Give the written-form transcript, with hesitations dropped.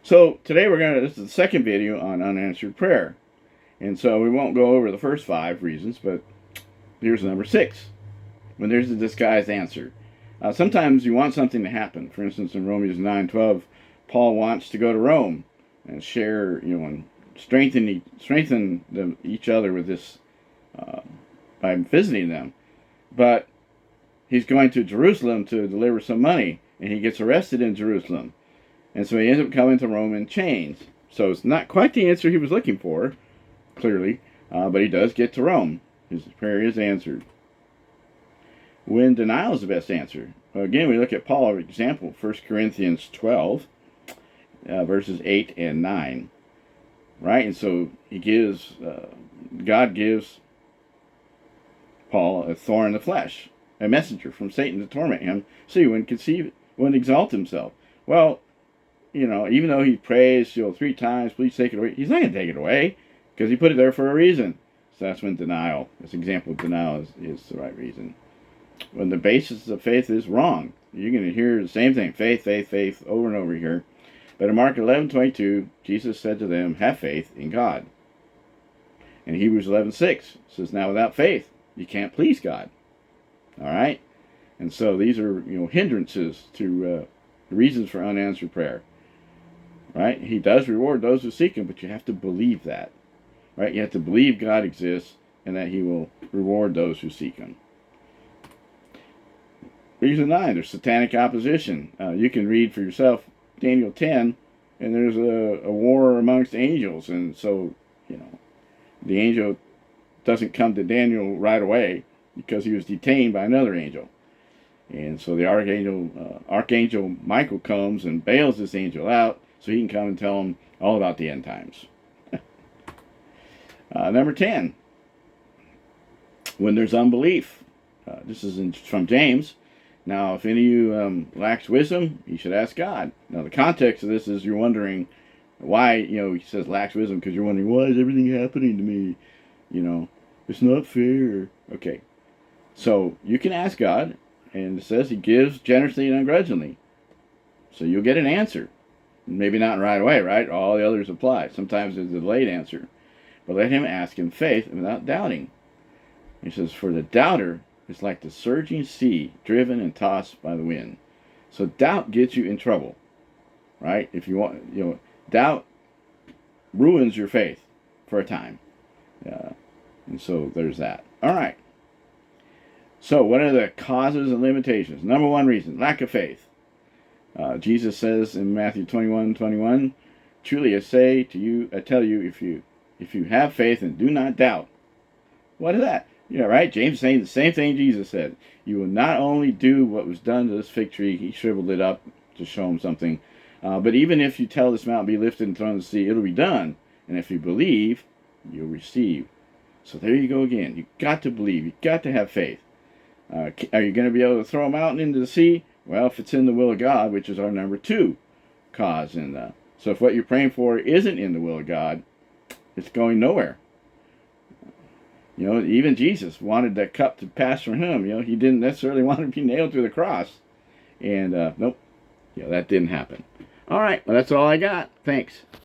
So today this is the second video on unanswered prayer. And so we won't go over the first 5 reasons, but here's number 6. When there's a disguised answer. Sometimes you want something to happen. For instance, in Romans 9:12, Paul wants to go to Rome and share, and strengthen each other with this by visiting them. But he's going to Jerusalem to deliver some money, and he gets arrested in Jerusalem. And so he ends up coming to Rome in chains. So it's not quite the answer he was looking for, clearly, but he does get to Rome. His prayer is answered. When denial is the best answer. Again, we look at Paul, for example, 1 Corinthians 12, verses 8 and 9. Right? And so God gives Paul a thorn in the flesh, a messenger from Satan to torment him, so he wouldn't exalt himself. Well, even though he prays 3 times, please take it away, he's not going to take it away, because he put it there for a reason. So that's when this example of denial is the right reason. When the basis of faith is wrong, you're going to hear the same thing, faith, faith, faith, over and over here. But in Mark 11:22, Jesus said to them, have faith in God. And Hebrews 11:6 says, now without faith, you can't please God. All right? And so these are, hindrances to reasons for unanswered prayer. Right? He does reward those who seek him, but you have to believe that. Right? You have to believe God exists and that he will reward those who seek him. Reason 9, there's satanic opposition. You can read for yourself Daniel 10, and there's a war amongst angels. And so, the angel doesn't come to Daniel right away because he was detained by another angel. And so the Archangel Michael comes and bails this angel out so he can come and tell him all about the end times. Number 10, when there's unbelief. This is from James. Now, if any of you lacks wisdom, you should ask God. Now, the context of this is you're wondering why, he says lacks wisdom, because you're wondering, why is everything happening to me? It's not fair. Okay. So you can ask God, and it says he gives generously and ungrudgingly. So you'll get an answer. Maybe not right away, right? All the others apply. Sometimes it's a delayed answer. But let him ask in faith and without doubting. He says, for the doubter is like the surging sea, driven and tossed by the wind. So doubt gets you in trouble, right? If you want, doubt ruins your faith for a time. And so there's that. All right. So what are the causes and limitations? Number 1 reason, lack of faith. Jesus says in Matthew 21:21, truly I tell you, if you have faith and do not doubt. What is that? Right? James saying the same thing Jesus said. You will not only do what was done to this fig tree, he shriveled it up to show him something, but even if you tell this mountain be lifted and thrown in the sea, it'll be done. And if you believe, you'll receive. So there you go again. You've got to believe. You've got to have faith. Are you going to be able to throw a mountain into the sea? Well, if it's in the will of God, which is our number 2 cause. And so if what you're praying for isn't in the will of God, it's going nowhere. Even Jesus wanted that cup to pass from him. He didn't necessarily want to be nailed to the cross. And nope, that didn't happen. All right, well, that's all I got. Thanks.